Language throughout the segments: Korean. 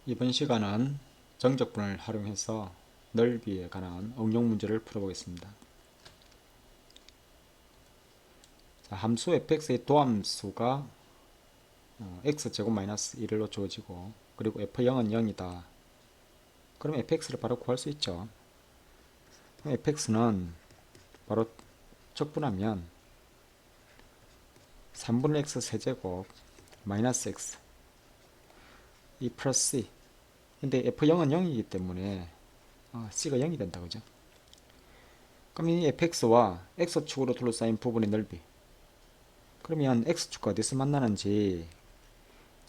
이번 시간은 정적분을 활용해서 넓이에 관한 응용 문제를 풀어보겠습니다. 자, 함수 fx의 도함수가 x제곱 마이너스 1로 주어지고 그리고 f0은 0이다. 그럼 fx를 바로 구할 수 있죠. 그럼 fx는 바로 적분하면 3분의 x 세제곱 마이너스 x 이 플러스 c. 근데 f0은 0이기 때문에 c가 0이 된다, 그죠? 그럼 이 fx와 x축으로 둘러싸인 부분의 넓이, 그러면 x축과 어디서 만나는지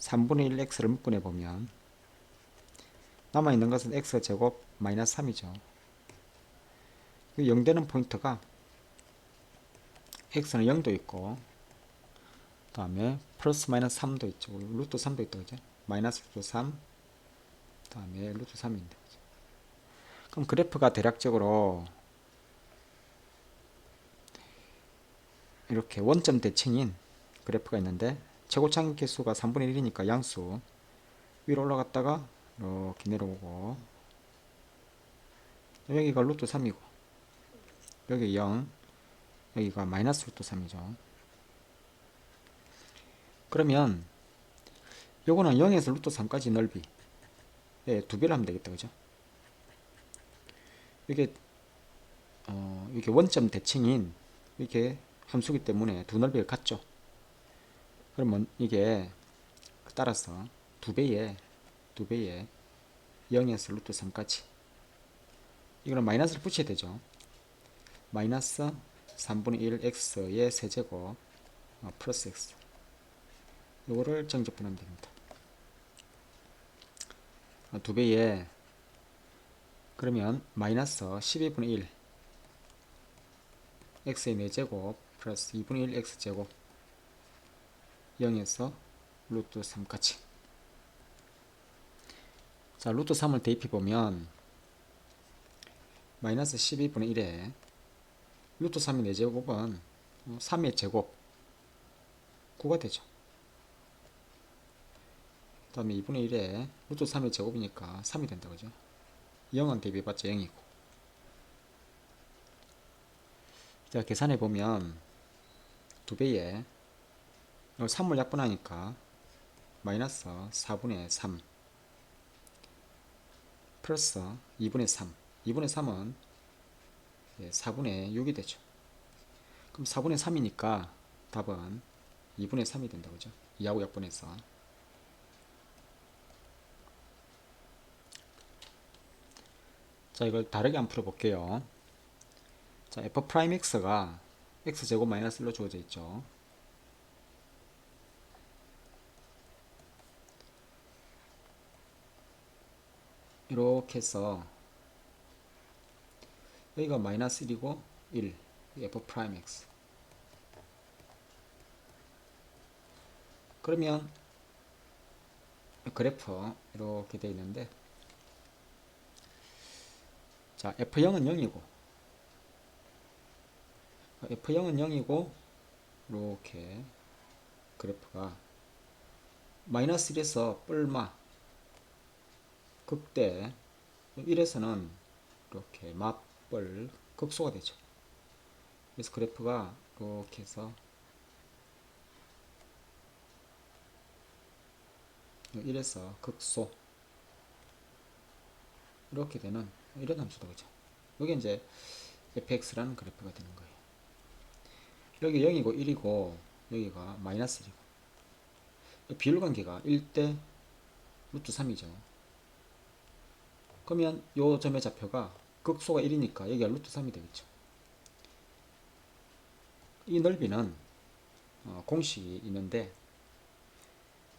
3분의 1 x를 묶어내보면 남아있는 것은 x제곱 마이너스 3이죠. 0 되는 포인트가 x는 0도 있고 그 다음에 플러스 마이너스 3도 있죠. 루트 3도 있다, 그죠? 마이너스 루트 3, 그 다음에 루트 3인데, 그죠? 그럼 그래프가 대략적으로 이렇게 원점 대칭인 그래프가 있는데 최고차항 개수가 3분의 1이니까 양수 위로 올라갔다가 이렇게 내려오고, 여기가 루트 3이고 여기 0, 여기가 마이너스 루트 3이죠. 그러면 요거는 0에서 루트 3까지 넓이 두 배를 하면 되겠다, 그죠? 이게 이게 원점 대칭인 이게 함수기 때문에 두 넓이가 같죠. 그러면 이게 따라서 두 배에 0에서 루트 3까지, 이거는 마이너스를 붙여야 되죠. 마이너스 3분의 1 x의 세제곱 플러스 x, 요거를 정적분하면 됩니다. 두 배에 그러면 마이너스 12분의 1 x의 4제곱 플러스 2분의 1 x제곱 0에서 루트 3까지. 자, 루트 3을 대입해보면 마이너스 12분의 1에 루트 3의 4제곱은 3의 제곱 9가 되죠. 그 다음에 2분의 1에 루트 3의 제곱이니까 3이 된다, 그죠? 0은 대비해봤자 0이고. 자, 계산해보면 두 배에 3을 약분하니까 마이너스 4분의 3 플러스 2분의 3, 2분의 3은 4분의 6이 되죠. 그럼 4분의 3이니까 답은 2분의 3이 된다, 그죠? 2하고 약분해서. 자, 이걸 다르게 한번 풀어볼게요. 자, f'x가 x제곱 마이너스 1로 주어져 있죠. 이렇게 해서 여기가 마이너스 1이고 1, f'x. 그러면 그래프 이렇게 되어 있는데, 자, f0은 0이고 f0은 0이고 이렇게 그래프가 마이너스 1에서 뿔마 극대 1에서는 이렇게 맞벌 극소가 되죠. 그래서 그래프가 이렇게 해서 1에서 극소 이렇게 되는 이런 함수다, 그죠? 여기 이제 fx라는 그래프가 되는 거예요. 여기 0이고 1이고 여기가 마이너스 1이고 비율관계가 1대 루트 3이죠. 그러면 요 점의 좌표가 극소가 1이니까 여기가 루트 3이 되겠죠. 이 넓이는 공식이 있는데,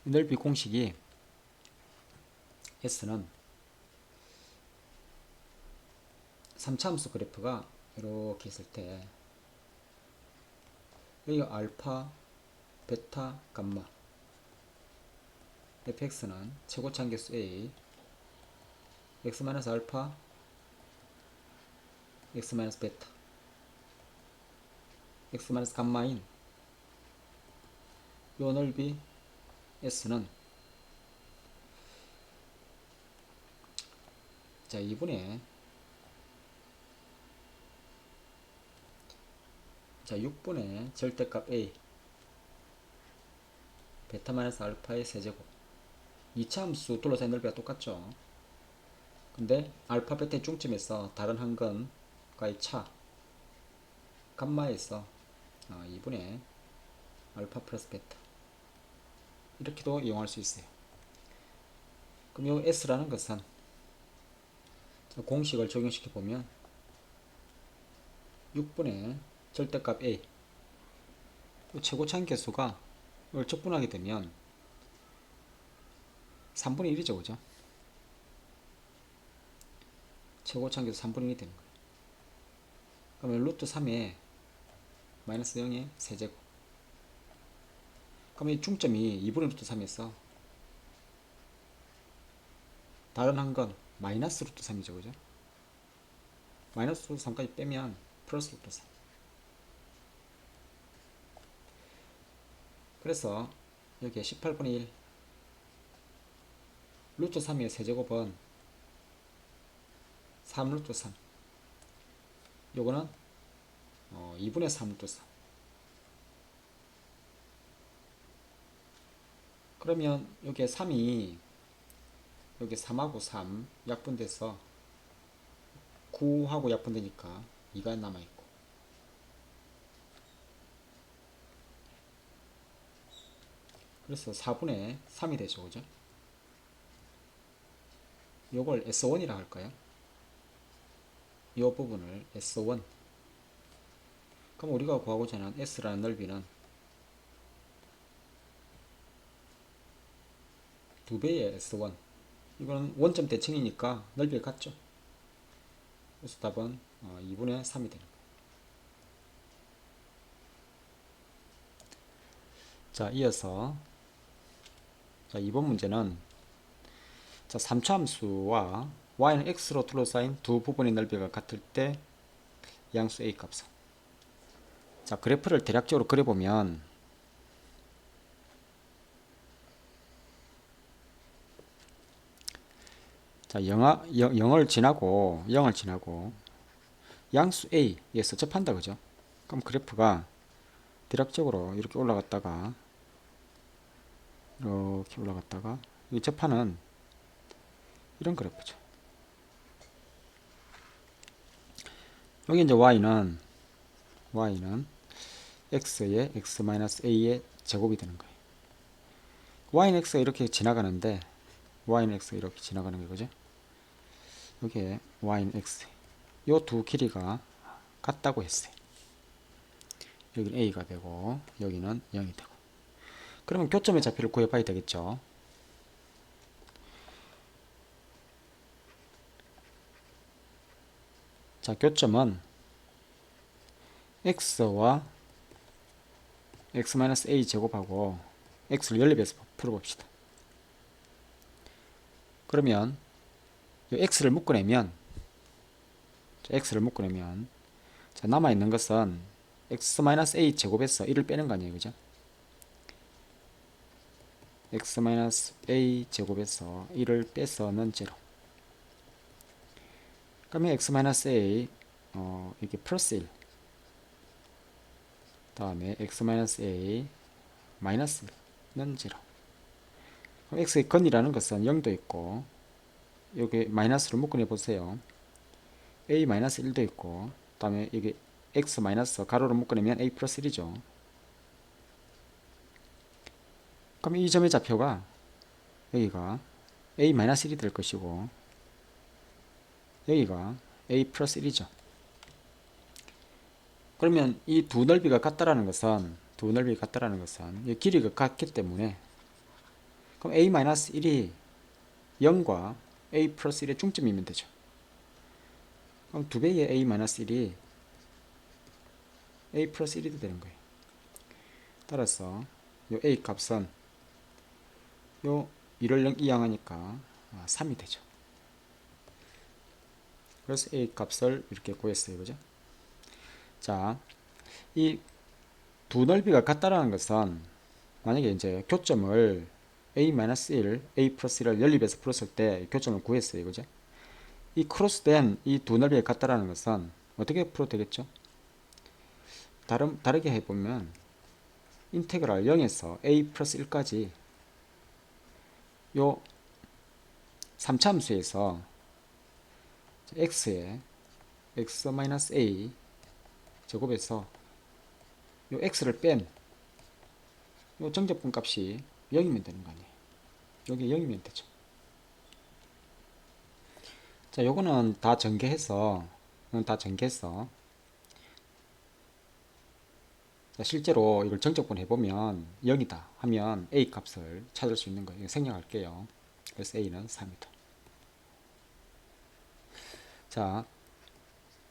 이 넓이 공식이 S는 3차함수 그래프가 이렇게 있을 때 여기가 알파, 베타, 감마, fx는 최고차항계수 a, x-알파, x-베타, x-감마인 요 넓이 S는 자, 2분의 자 6분의 절대값 a 베타 마이너스 알파의 세제곱. 이차함수 둘러싸인 넓이가 똑같죠. 근데 알파 베타의 중점에서 다른 한 건과의 차 감마에서 2분의 알파 플러스 베타 이렇게도 이용할 수 있어요. 그럼 이 S라는 것은 공식을 적용시켜 보면 6분의 절대값 A 최고차인 개수가 이걸 적분하게 되면 3분의 1이죠, 그죠? 최고차인 개수 3분의 1이 되는 거예요. 그러면 루트 3에 마이너스 0의 세제곱. 그러면 이 중점이 2분의 루트 3에서 다른 한 건 마이너스 루트 3이죠, 그죠? 마이너스 루트 3까지 빼면 플러스 루트 3. 그래서 여기에 18분의 1 루트 3의 세제곱은 3 루트 3. 요거는 2분의 3 루트 3. 그러면 여기에 3이 여기 3하고 3 약분돼서 9하고 약분되니까 2가 남아있고, 그래서 4분의 3이 되죠, 그죠? 요걸 S1이라 할까요? 이 부분을 S1. 그럼 우리가 구하고자 하는 S라는 넓이는 2배의 S1. 이거는 원점 대칭이니까 넓이가 같죠. 그래서 답은 2분의 3이 되는 거예요. 자, 이어서 자, 이번 문제는 자, 3차 함수와 y는 x로 둘러싸인 두 부분의 넓이가 같을 때 양수 a 값은. 자, 그래프를 대략적으로 그려보면 자, 0을 지나고 양수 a에서 접한다, 그죠? 그럼 그래프가 대략적으로 이렇게 올라갔다가 이 접하는 이런 그래프죠. 여기 이제 y는 x의 x-a의 제곱이 되는 거예요. y는 x가 이렇게 지나가는데 y는 x가 이렇게 지나가는 거예요, 그죠? 여기에 y는 x 요 두 길이가 같다고 했어요. 여기는 a가 되고 여기는 0이 되고. 그러면 교점의 좌표를 구해봐야 되겠죠. 자, 교점은 x와 x-a 제곱하고 x를 연립해서 풀어봅시다. 그러면 x를 묶어내면 자, 남아있는 것은 x-a 제곱에서 1을 빼는 거 아니에요, 그죠? x-a 제곱에서 1을 빼서는 0. 그러면 x-a 이게 플러스 1 다음에 x-a 마이너스 1는 0. 그럼 x의 건이라는 것은 0도 있고 여기 마이너스를 묶어내 보세요. a 마이너스 1도 있고 다음에 이게 x 마이너스 가로로 묶어내면 a 플러스 1이죠. 그럼 이 점의 좌표가 여기가 a 마이너스 1이 될 것이고 여기가 a 플러스 1이죠. 그러면 이 두 넓이가 같다라는 것은 이 길이가 같기 때문에 그럼 a 마이너스 1이 0과 a 플러스 1의 중점이면 되죠. 그럼 2배의 a 마이너스 1이 a 플러스 1이 되는 거예요. 따라서 요 a 값은 요 1을 이항하니까 3이 되죠. 그래서 a 값을 이렇게 구했어요, 그죠? 자, 이 두 넓이가 같다라는 것은 만약에 이제 교점을 a-1, a 플러스 1을 연립해서 풀었을 때 교점을 구했어요, 그죠? 이 크로스된 이 두 넓이가 같다라는 것은 어떻게 풀어도 되겠죠? 다르게 해보면 인테그랄 0에서 a 플러스 1까지 요 3차함수에서 x에 x-a 제곱에서 요 x를 뺀 요 정적분 값이 0이면 되는 거 아니에요. 여기 0이면 되죠. 자, 요거는 다 전개해서 자, 실제로 이걸 정적분 해보면 0이다 하면 a 값을 찾을 수 있는 거예요. 생략할게요. 그래서 a는 3이다. 자,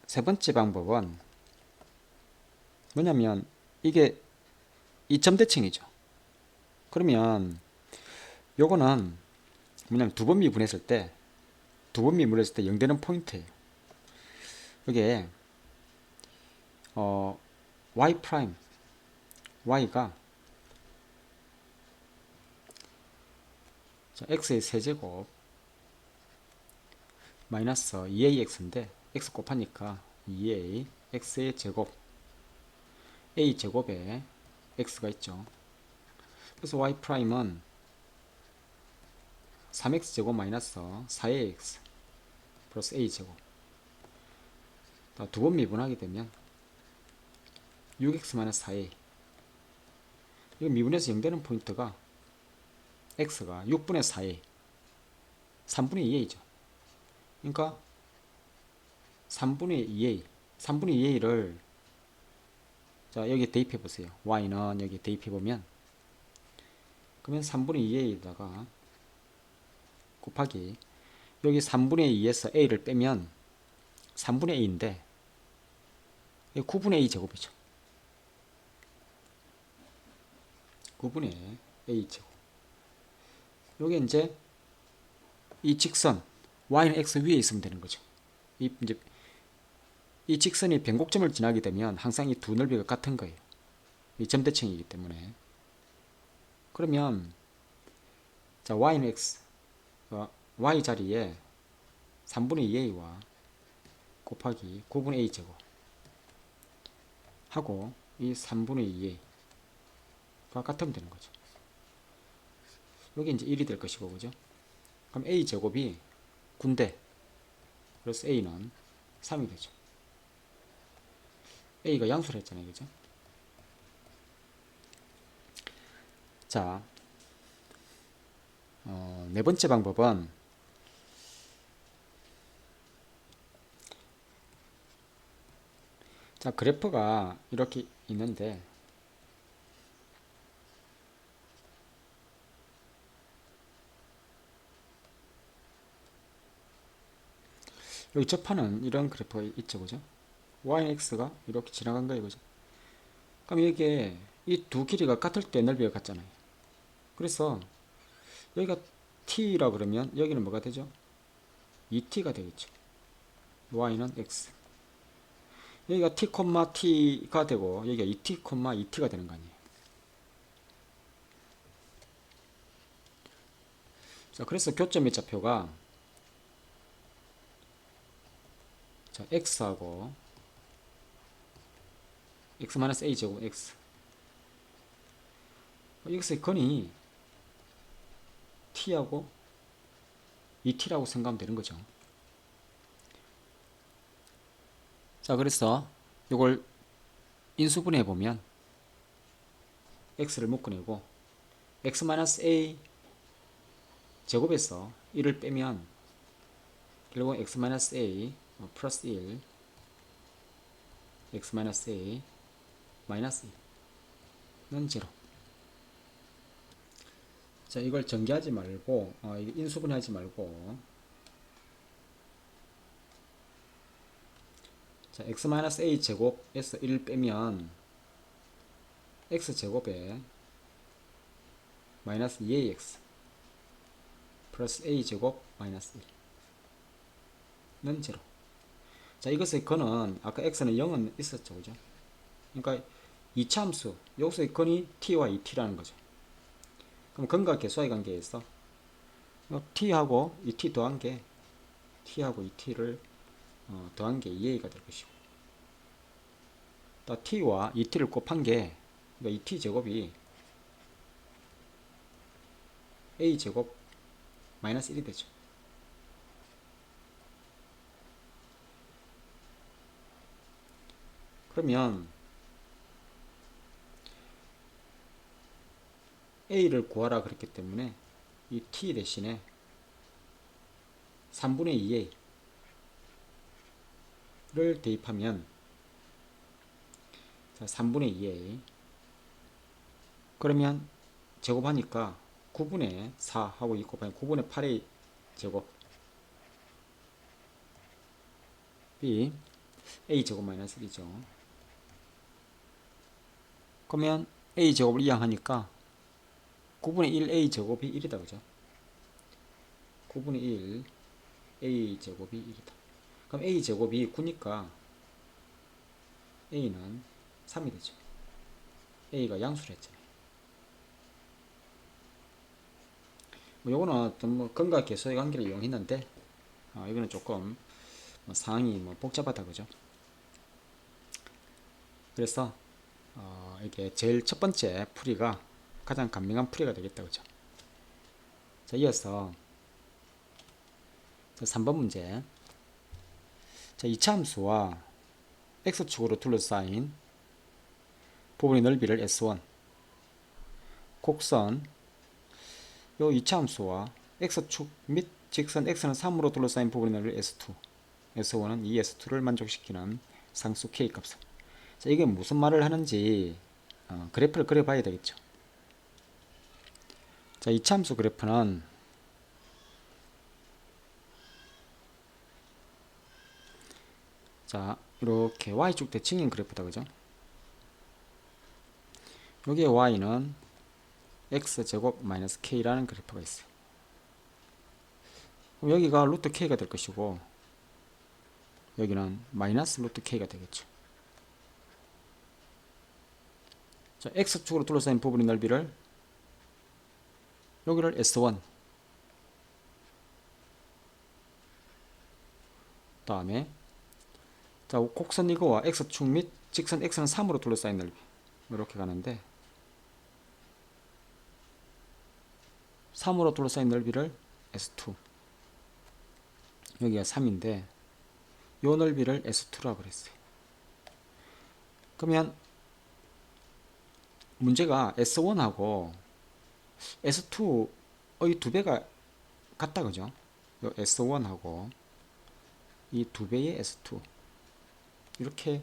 세 번째 방법은 뭐냐면 이게 이점대칭이죠. 그러면 요거는 뭐냐면 두 번 미분했을 때 0 되는 포인트예요. 이게 y 프라임 y가 x의 세제곱 마이너스 2ax인데 x 곱하니까 2a x의 제곱 a 제곱에 x가 있죠. 그래서 y 프라임은 3x 제곱 마이너스 4ax 플러스 a 제곱 두 번 미분하게 되면 6x 마이너스 4a 이거 미분해서 0 되는 포인트가 x가 6분의 4a 3분의 2a죠. 그러니까 3분의 2a 3분의 2a를 자 여기 대입해 보세요. y는 여기 대입해 보면 그러면 3분의 2a에다가 곱하기 여기 3분의 2에서 a를 빼면 3분의 a인데 9분의 a 제곱이죠. 9분의 a 제곱. 요게 이제 이 직선 y는 x 위에 있으면 되는 거죠. 이 직선이 변곡점을 지나게 되면 항상 이 두 넓이가 같은 거예요. 이 점대칭이기 때문에. 그러면 자 y는 x y 자리에 3분의 2a와 곱하기 9분의 a 제곱 하고 이 3분의 2a가 같으면 되는 거죠. 여기 이제 1이 될 것이고, 그죠? 그럼 a 제곱이 9인데 그래서 a는 3이 되죠. a가 양수를 했잖아요, 그죠? 자, 네 번째 방법은 자 그래프가 이렇게 있는데 여기 접하는 이런 그래프가 있죠, 그죠? y는 x가 이렇게 지나간 거예요, 그죠? 그럼 이게 이 두 길이가 같을 때 넓이가 같잖아요. 그래서 여기가 t라 그러면 여기는 뭐가 되죠? 2t가 되겠죠. y는 x. 여기가 t, t가 되고 여기가 2t, 2t가 되는 거 아니에요. 자, 그래서 교점의 좌표가 자, x하고 x-a 제곱 x x의 근이 t하고 2t라고 생각하면 되는 거죠. 자, 그래서 이걸 인수분해 보면 x를 묶어내고 x-a 제곱에서 1을 빼면 결국 x-a 플러스 1 x-a 마이너스 1는 0. 자, 이걸 전개하지 말고 인수분해하지 말고 자, x-a 제곱에서 1을 빼면 x 제곱에 마이너스 2ax 플러스 a 제곱 마이너스 1는 0. 자, 이것의 근은 아까 x는 0은 있었죠, 그죠? 그러니까 2차 함수 여기서의 근이 t와 2t라는 거죠. 그럼 근과 계수의 관계에서 t하고 2t 더한 게 t하고 이 t를 더한 게 2a가 될 것이고, 또 t와 이 t를 곱한 게, 그러니까 이 t 제곱이 a 제곱 마이너스 1이 되죠. 그러면 a를 구하라 그랬기 때문에 이 t 대신에 3분의 2a를 대입하면, 자, 3분의 2a 그러면 제곱하니까 9분의 4 하고 2 곱하면 9분의 8a 제곱 b a 제곱 마이너스 1이죠. 그러면 a 제곱을 이항하니까 9분의 1 a 제곱이 1이다, 그죠? 9분의 1 a 제곱이 1이다. 그럼 a 제곱이 9니까 a는 3이 되죠. a가 양수를 했잖아요. 뭐 요거는 어떤 뭐 근과 계수의 관계를 이용했는데, 이거는 조금 상황이 복잡하다, 그죠? 그래서 이게 제일 첫 번째 풀이가 가장 간명한 풀이가 되겠다, 그죠? 자, 이어서 3번 문제. 자, 이차함수와 x축으로 둘러싸인 부분의 넓이를 S1, 곡선 요 이차함수와 x축 및 직선 x는 3으로 둘러싸인 부분의 넓이 S2, S1은 이 S2를 만족시키는 상수 k 값을. 자, 이게 무슨 말을 하는지 그래프를 그려봐야 되겠죠. 자, 이차함수 그래프는 자, 이렇게 y축 대칭인 그래프다, 그죠? 여기에 y는 x제곱 마이너스 k라는 그래프가 있어요. 그럼 여기가 루트 k가 될 것이고, 여기는 마이너스 루트 k가 되겠죠. 자, x축으로 둘러싸인 부분의 넓이를, 여기를 S1, 다음에 자, 곡선 이거와 x축 및 직선 x는 3으로 둘러싸인 넓이, 이렇게 가는데 3으로 둘러싸인 넓이를 S2, 여기가 3인데 요 넓이를 S2라고 그랬어요. 그러면 문제가 S1하고 S2의 2배가 같다, 그죠? 요 S1하고 이 2배의 S2, 이렇게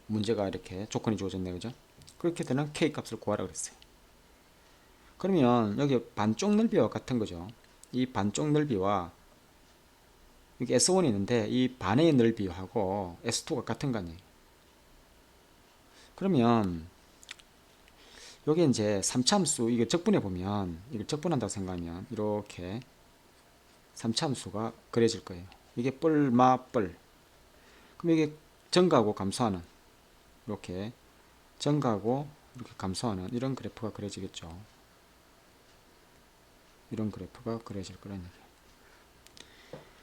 문제가 이렇게 조건이 주어졌네요, 그죠? 그렇게 되는 K 값을 구하라 그랬어요. 그러면 여기 반쪽 넓이와 같은 거죠. 이 반쪽 넓이와 여기 S1이 있는데 이 반의 넓이하고 S2가 같은 거 아니에요. 그러면 여기 이제 3차함수 이거 적분해 보면, 이걸 적분한다고 생각하면 이렇게 3차함수가 그려질 거예요. 이게 뿔마뿔. 그럼 이게 증가하고 감소하는, 이렇게 증가하고 이렇게 감소하는 이런 그래프가 그려지겠죠. 이런 그래프가 그려질 거라는 얘기예요.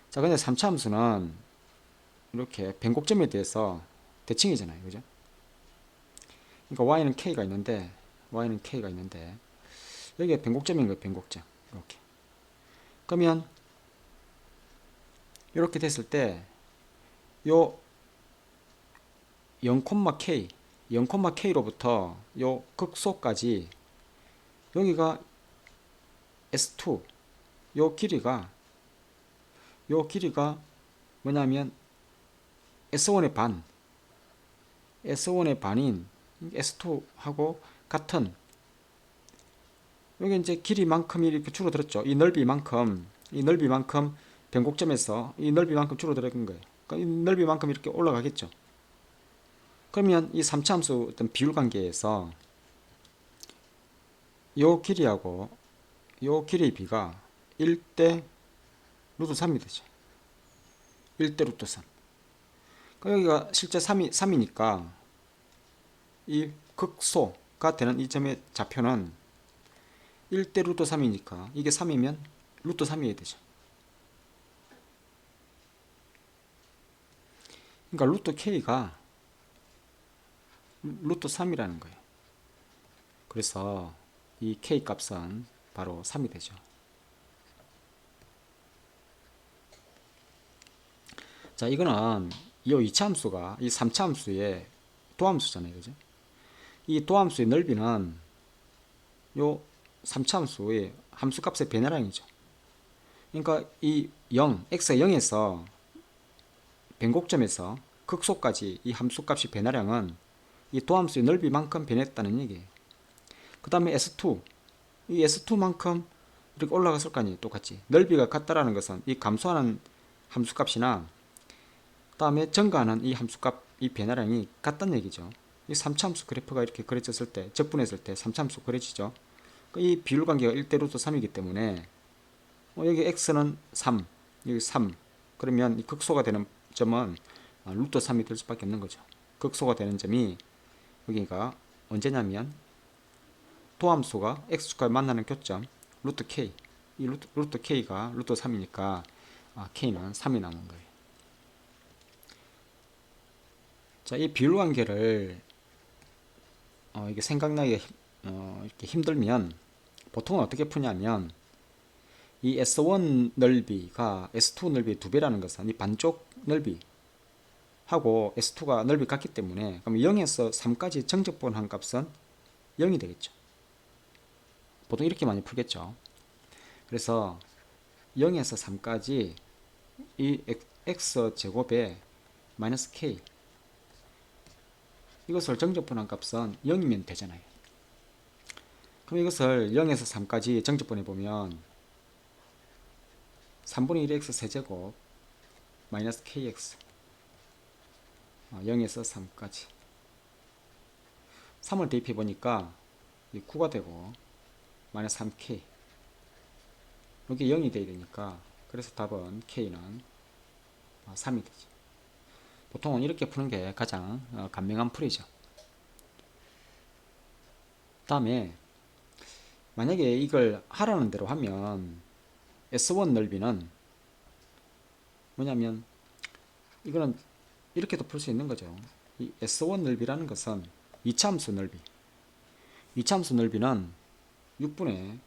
자, 근데 3차 함수는 이렇게 변곡점에 대해서 대칭이잖아요, 그죠? 그러니까 y는 k가 있는데 여기가 변곡점인 거예요, 변곡점. 이렇게. 그러면 이렇게 됐을 때 요 0,k로부터 요 극소까지 여기가 S2, 요 길이가 뭐냐면 S1의 반, S1의 반인 S2하고 같은, 여기 이제 길이만큼이 이렇게 줄어들었죠. 이 넓이만큼 변곡점에서 이 넓이만큼 줄어들은 거예요. 그러니까 이 넓이만큼 이렇게 올라가겠죠. 그러면 이 3차 함수 어떤 비율 관계에서 요 길이하고 요 길이의 비가 1대 루트 3이 되죠. 1대 루트 3. 그러니까 여기가 실제 3이니까 이 극소가 되는 이 점의 좌표는 1대 루트 3이니까 이게 3이면 루트 3이어야 되죠. 그러니까 루트 K가 루트 3이라는 거예요. 그래서 이 K 값은 바로 3이 되죠. 자, 이거는 이 2차 함수가 이 3차 함수의 도함수잖아요. 그죠? 이 도함수의 넓이는 요 3차 함수의 함수값의 변화량이죠. 그러니까 이 0, x가 0에서 변곡점에서 극소까지 이 함수값의 변화량은 이 도함수의 넓이만큼 변했다는 얘기예요. 그 다음에 S2, 이 S2만큼 이렇게 올라갔을 거 아니에요. 똑같이 넓이가 같다라는 것은 이 감소하는 함수값이나 다음에 증가하는 이 함수값, 이 변화량이 같다는 얘기죠. 이 3차 함수 그래프가 이렇게 그려졌을 때, 적분했을 때 3차 함수 그려지죠. 이 비율 관계가 1대 루트 3이기 때문에 여기 x는 3, 여기 3. 그러면 이 극소가 되는 점은 루트 3이 될 수밖에 없는 거죠. 극소가 되는 점이 여기가 언제냐면 도함수가 x축과 만나는 교점 루트 k, 이 루트 k가 루트 3이니까 k는 3이 나오는 거예요. 자, 이 비율 관계를 이게 생각나기 이렇게 힘들면 보통은 어떻게 푸냐면 이 S1 넓이가 S2 넓이의 2배라는 것은 이 반쪽 넓이 하고 S2가 넓이 같기 때문에 그럼 0에서 3까지 정적분한 값은 0이 되겠죠. 보통 이렇게 많이 풀겠죠. 그래서 0에서 3까지 이 x제곱에 마이너스 k 이것을 정적분한 값은 0이면 되잖아요. 그럼 이것을 0에서 3까지 정적분해 보면 3분의 1 x 세제곱 마이너스 kx 0에서 3까지 3을 대입해 보니까 9가 되고 마이너스 3k 여기 0이 돼야 되니까 그래서 답은 k는 3이 되죠. 보통은 이렇게 푸는 게 가장 간명한 풀이죠. 다음에 만약에 이걸 하라는 대로 하면 S1 넓이는 뭐냐면 이거는 이렇게도 풀 수 있는 거죠. 이 S1 넓이라는 것은 2차 함수 넓이 2차 함수 넓이는 6분의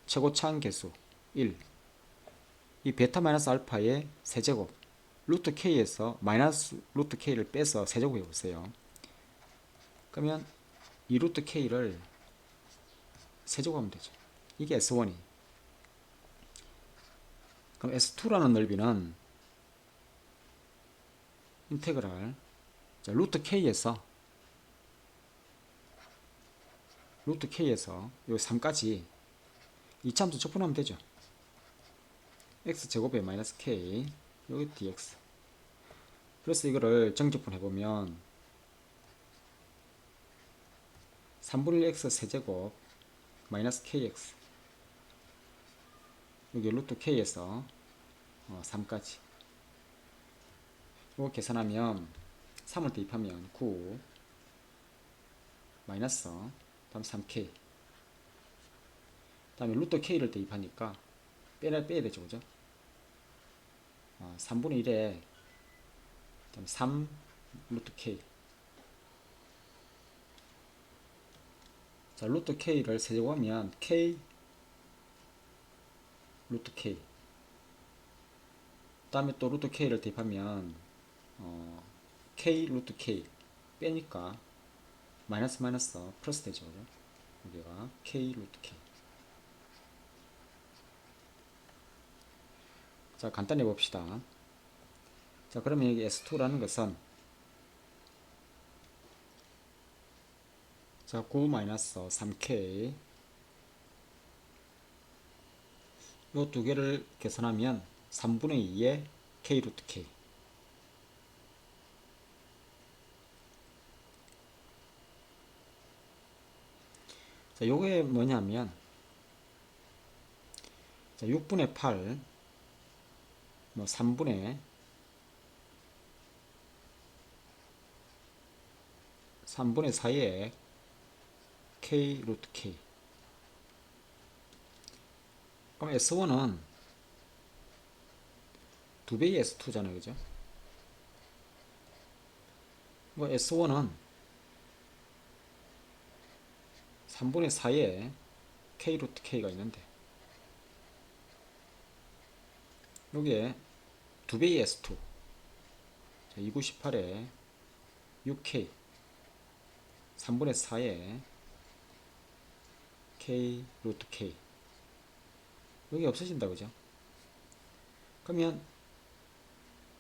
최고차항 계수 1 이 베타 마이너스 알파의 세제곱 루트 k에서 마이너스 루트 k를 빼서 세제곱해 보세요. 그러면 이 루트 k를 세제곱하면 되죠. 이게 S1이. 그럼 S2라는 넓이는 인테그랄 루트 k에서 요 3까지 이차함수 적분하면 되죠. x제곱에 마이너스 k 여기 dx. 그래서 이거를 정적분 해보면 3분의 1 x 세제곱 마이너스 kx 여기 루트 k에서 3까지 이거 계산하면 3을 대입하면 9 마이너스 다음 3k 다음에 루트 k를 대입하니까 빼야 되죠. 그죠? 3분의 1에 3 루트 k 자, 루트 k를 세제곱하면 k 루트 k 다음에 또 루트 k를 대입하면 k 루트 k 빼니까 마이너스 마이너스 플러스 되죠. 그죠? 여기가 k 루트 k. 자, 간단히 봅시다. 자, 그러면 여기 S2라는 것은 자, 9 마이너스 3k 요 두 개를 계산하면 3분의 2의 k 루트 k 자, 요게 뭐냐면 자, 6분의 8 뭐 3분의 4의 k 루트 k 그럼 S1은 2배의 S2잖아요. 그죠? 뭐 S1은 3분의 4에 K 루트 K가 있는데 여기에 2배의 S2 298에 6K 3분의 4에 K 루트 K 여기 없어진다 그죠? 그러면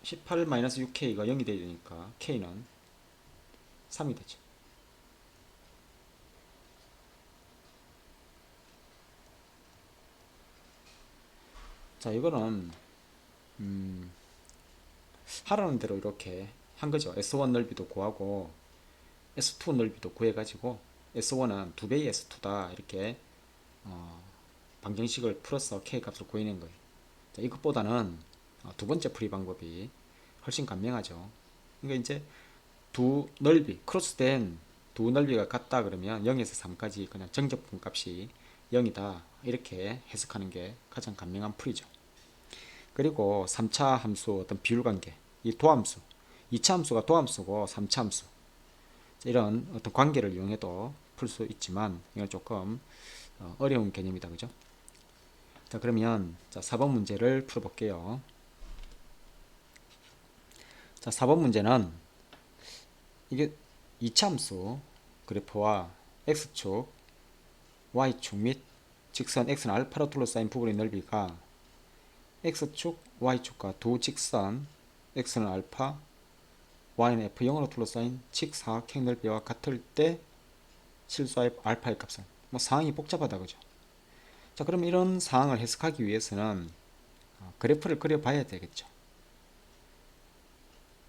18-6K가 0이 되야 되니까 K는 3이 되죠. 자, 이거는 하라는 대로 이렇게 한 거죠. S1 넓이도 구하고 S2 넓이도 구해가지고 S1은 2배의 S2다 이렇게 방정식을 풀어서 K 값을 구해낸 거예요. 자, 이것보다는 두 번째 풀이 방법이 훨씬 간명하죠. 그러니까 이제 두 넓이, 크로스된 두 넓이가 같다 그러면 0에서 3까지 그냥 정적분 값이 0이다 이렇게 해석하는 게 가장 간명한 풀이죠. 그리고 3차 함수 어떤 비율관계, 이 도함수, 2차 함수가 도함수고 3차 함수 이런 어떤 관계를 이용해도 풀 수 있지만 이건 조금 어려운 개념이다 그죠? 자, 그러면 자, 4번 문제를 풀어볼게요. 자, 4번 문제는 이게 2차 함수 그래프와 x축, y축 및 직선 x는 알파로 둘러싸인 부분의 넓이가 x축, y축과 두 직선 x는 알파, y는 f0으로 둘러싸인 직사각형 넓이와 같을 때 실수의 알파의 값은 뭐 상황이 복잡하다 그죠? 자, 그럼 이런 상황을 해석하기 위해서는 그래프를 그려봐야 되겠죠.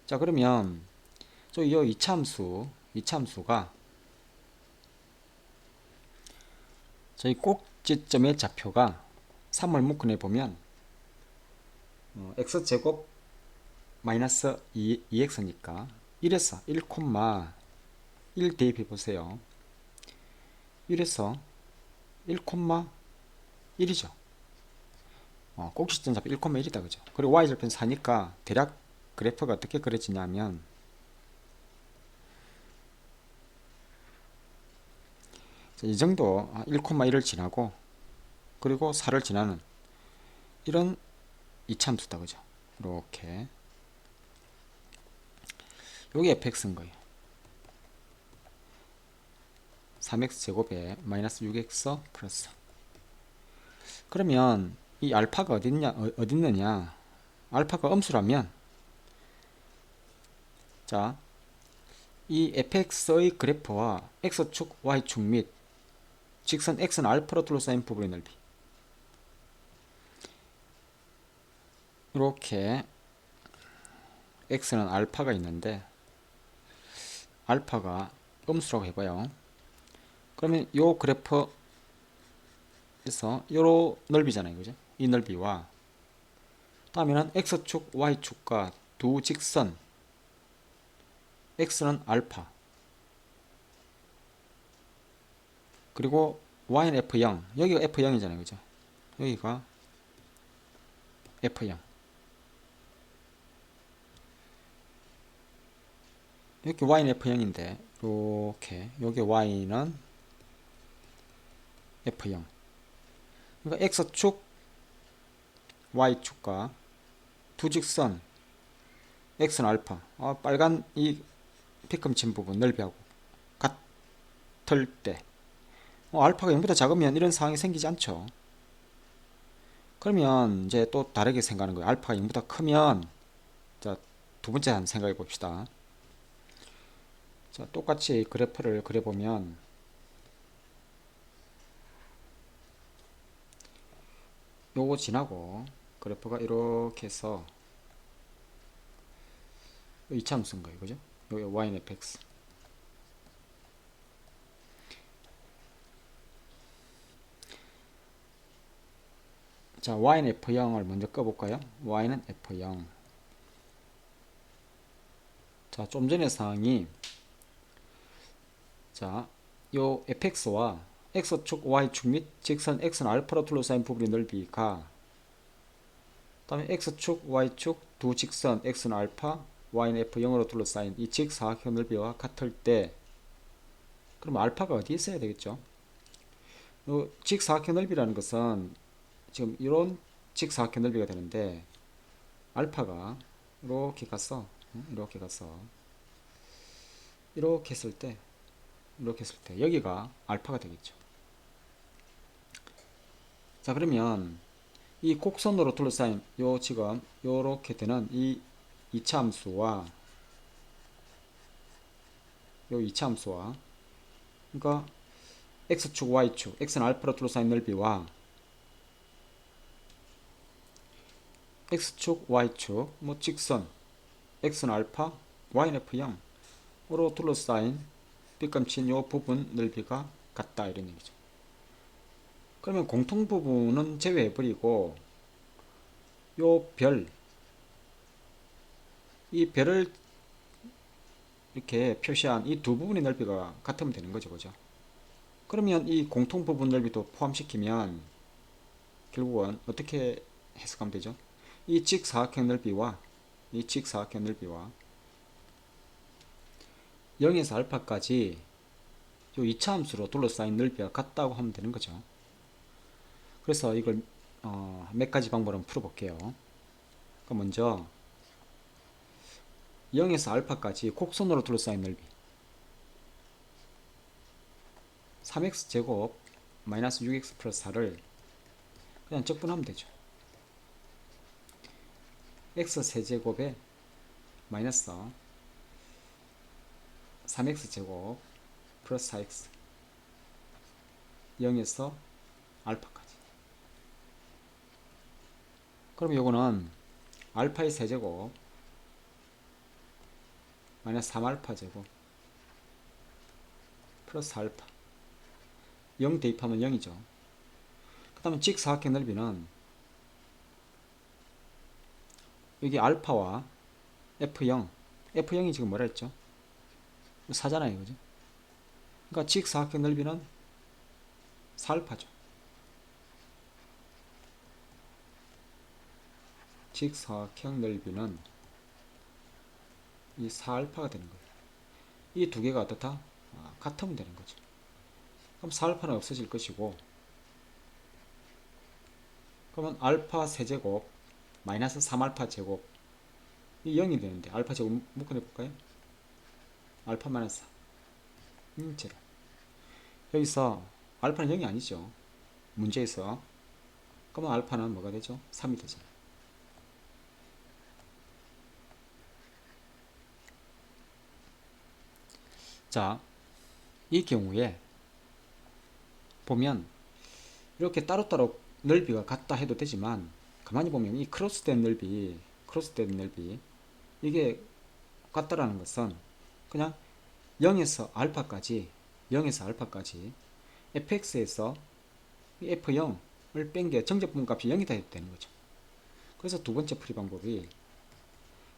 자, 그러면 이 2차 함수가 저희 꼭지점의 좌표가 3을 묶어내 보면 x제곱 마이너스 2x니까 1에서 1,1 대입해 보세요. 1에서 1,1이죠. 꼭지점 좌표 1,1이다 그죠? 그리고 y절편 4니까 대략 그래프가 어떻게 그려지냐면 이 정도 1,1을 지나고 그리고 4를 지나는 이런 이차함수다 그죠? 이렇게 여기 fx인 거예요. 3x 제곱에 마이너스 6x 플러스. 그러면 이 알파가 어디 있느냐? 알파가 음수라면 자, 이 fx의 그래프와 x축, y축 및 직선 x는 알파로 둘러싸인 부분의 넓이 이렇게 x는 알파가 있는데 알파가 음수라고 해봐요. 그러면 요 그래프에서 요 넓이잖아요 그죠? 이 넓이와 다음에는 x축, y축과 두 직선 x는 알파 그리고 y는 f0 여기가 f0이잖아요 그죠? 여기가 f0 여기 y는 f0인데 이렇게 여기 y는 f0 그러니까 x축 y축과 두 직선 x는 알파 빨간 이 피크럼 친 부분 넓이하고 같을 때 알파가 0보다 작으면 이런 상황이 생기지 않죠. 그러면 이제 또 다르게 생각하는 거예요. 알파가 0보다 크면 자, 두 번째 한 생각해 봅시다. 자, 똑같이 그래프를 그려보면 요거 지나고 그래프가 이렇게 해서 이차함수인 거예요. 그죠? 여기 y는 fx 자, y는 f0을 먼저 꺼볼까요? y는 f0 자, 좀 전의 상황이 자, 요 fx와 x축, y축 및 직선 x는 알파로 둘러싸인 부분의 넓이가 다음에 x축, y축 두 직선 x는 알파, y는 f0으로 둘러싸인 이 직사각형 넓이와 같을 때, 그럼 알파가 어디에 있어야 되겠죠? 요 직사각형 넓이라는 것은 지금 이런 직사각형 넓이가 되는데, 알파가 이렇게 갔어. 이렇게 갔어. 이렇게 했을 때, 이렇게 했을 때 여기가 알파가 되겠죠. 자, 그러면 이 곡선으로 둘러싸인 요 지금 요렇게 되는 이 2차 함수와 요 2차 함수와, 그러니까 x축 y축, x는 알파로 둘러싸인 넓이와 x축 y축 뭐 직선 x는 알파 y는 f0으로 둘러싸인 빗감친 요 부분 넓이가 같다, 이런 얘기죠. 그러면 공통 부분은 제외해버리고 요 별, 이 별을 이렇게 표시한 이 두 부분의 넓이가 같으면 되는 거죠. 그죠? 그러면 이 공통 부분 넓이도 포함시키면 결국은 어떻게 해석하면 되죠? 이 직사각형 넓이와 이 직사각형 넓이와 0에서 알파까지 요 2차 함수로 둘러싸인 넓이가 같다고 하면 되는 거죠. 그래서 이걸 몇 가지 방법으로 풀어볼게요. 그럼 먼저 0에서 알파까지 곡선으로 둘러싸인 넓이 3x제곱 마이너스 6x 플러스 4를 그냥 적분하면 되죠. x 세제곱에 마이너스 3x제곱 플러스 4x 0에서 알파까지. 그럼 요거는 알파의 세제곱 마이너스 3알파 제곱 플러스 알파 0 대입하면 0이죠. 그 다음에 직사각형 넓이는 여기 알파와 f0, f0이 지금 뭐라 했죠? 4잖아요. 그죠? 그러니까 직사각형 넓이는 4알파죠. 직사각형 넓이는 이 4알파가 되는 거예요. 이 두 개가 어떻다? 같으면 되는 거죠. 그럼 4알파는 없어질 것이고, 그러면 알파 세제곱 마이너스 3알파 제곱 이 0이 되는데 알파 제곱 묶어내볼까요? 알파 마이너스 4 제로. 여기서 알파는 0이 아니죠. 문제에서. 그러면 알파는 뭐가 되죠? 3이 되잖아요. 자, 이 경우에 보면 이렇게 따로따로 넓이가 같다 해도 되지만, 가만히 보면 이 크로스된 넓이 이게 같다라는 것은 그냥 0에서 알파까지 fx에서 f0을 뺀 게 정제분 값이 0이다 해도 되는 거죠. 그래서 두 번째 풀이 방법이,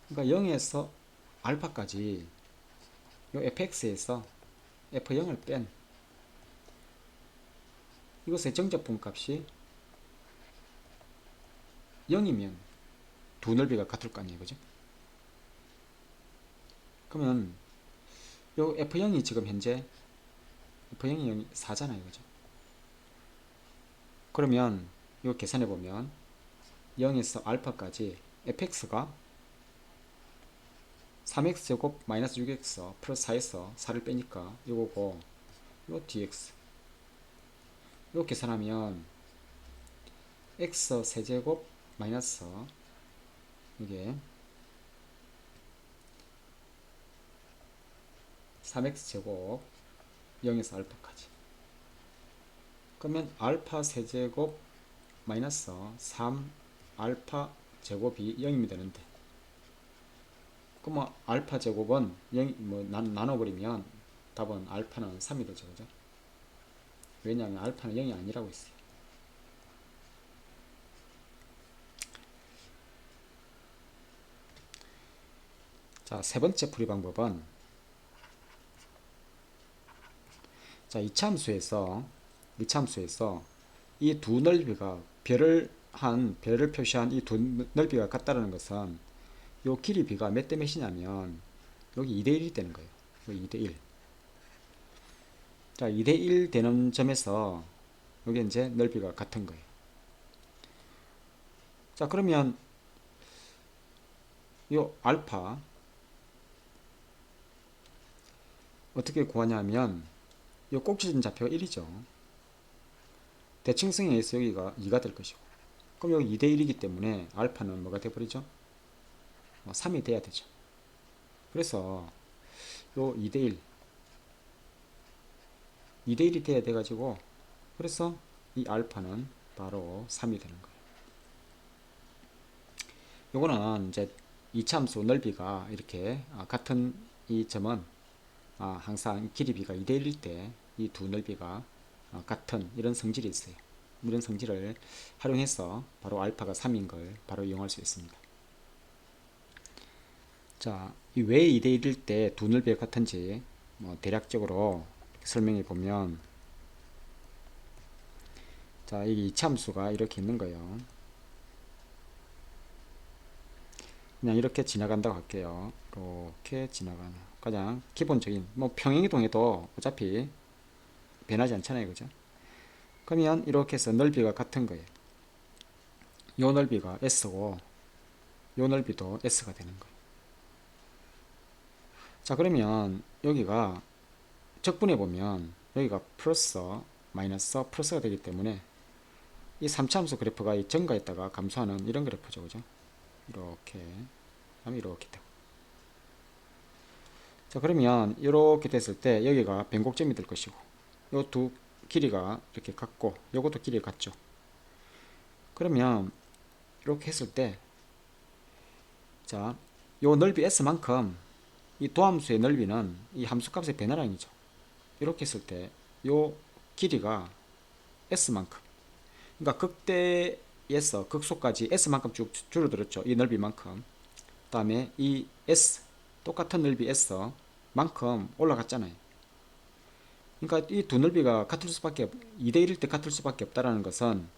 그러니까 0에서 알파까지 요 fx에서 f0을 뺀 이것의 정제분 값이 0이면 두 넓이가 같을 거 아니에요. 그죠? 그러면 요 f0이 지금 현재 f0이 4잖아요. 그죠? 그러면 요 계산해 보면 0에서 알파까지 fx가 3x제곱 마이너스 6x 플러스 4에서 4를 빼니까 요거고, 요 dx 요 계산하면 x 세제곱 마이너스 이게 3x제곱 0에서 알파까지, 그러면 알파 세제곱 마이너스 3알파 제곱이 0이면 되는데, 그럼 알파 제곱은 0, 나눠버리면 답은 알파는 3이 되죠. 그죠? 왜냐하면 알파는 0이 아니라고 했어요. 자, 세 번째 풀이 방법은, 자, 이차함수에서 이 두 넓이가 별을 표시한 이 두 넓이가 같다는 것은 요 길이 b가 몇 대 몇이냐면 여기 2대1이 되는 거예요. 여기 2대1. 자, 2대1 되는 점에서 여기 이제 넓이가 같은 거예요. 자, 그러면 요 알파 어떻게 구하냐면 요 꼭지점 좌표가 1이죠. 대칭성에 의해서 여기가 2가 될 것이고, 그럼 여기 2대1이기 때문에 알파는 뭐가 돼버리죠? 3이 돼야 되죠. 그래서 요 2대1 2대1이 돼야 돼가지고, 그래서 이 알파는 바로 3이 되는 거예요. 요거는 이제 이차함수 넓이가 이렇게 같은 이 점은 항상 길이 b가 2대1일 때 이 두 넓이가 같은 이런 성질이 있어요. 이런 성질을 활용해서 바로 알파가 3인 걸 바로 이용할 수 있습니다. 자, 왜 2대1일 때 두 넓이가 같은지 대략적으로 설명해 보면, 자, 이 이차함수가 이렇게 있는 거예요. 그냥 이렇게 지나간다고 할게요. 이렇게 지나가는 가장 기본적인, 평행이동해도 어차피 변하지 않잖아요, 그죠? 그러면 이렇게 해서 넓이가 같은 거예요. 요 넓이가 s고 요 넓이도 s가 되는 거예요. 자, 그러면 여기가 적분해 보면 여기가 플러스 마이너스 플러스가 되기 때문에 이 3차함수 그래프가 이 증가했다가 감소하는 이런 그래프죠, 그죠? 이렇게 하면 이렇게 되고. 자, 그러면 이렇게 됐을 때 여기가 변곡점이 될 것이고, 요 두 길이가 이렇게 같고 요것도 길이가 같죠. 그러면 이렇게 했을 때, 자, 요 넓이 s만큼 이 도함수의 넓이는 이 함수값의 변화량이죠. 이렇게 했을 때 요 길이가 s만큼, 그러니까 극대에서 극소까지 s만큼 쭉 줄어들었죠. 이 넓이만큼. 그 다음에 이 s, 똑같은 넓이 s만큼 올라갔잖아요. 그러니까 이 두 넓이가 같을 수밖에 2대1일 때 같을 수밖에 없다라는 것은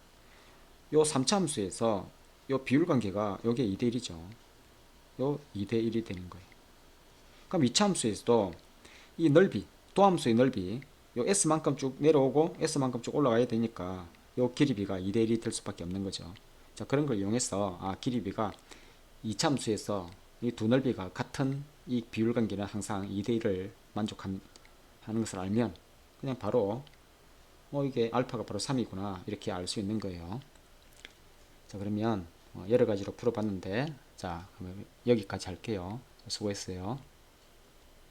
요 3차 함수에서 요 비율 관계가 요게 2대1이죠. 요 2대1이 되는 거예요. 그럼 2차 함수에서도 이 넓이, 도함수의 넓이 요 s만큼 쭉 내려오고 s만큼 쭉 올라가야 되니까 요 길이 b가 2대1이 될 수밖에 없는 거죠. 자, 그런 걸 이용해서 길이 b가 2차 함수에서 이 두 넓이가 같은 이 비율 관계는 항상 2대1을 만족하는 것을 알면 그냥 바로 이게 알파가 바로 3이구나 이렇게 알 수 있는 거예요. 자, 그러면 여러 가지로 풀어봤는데, 자, 그러면 여기까지 할게요. 수고했어요.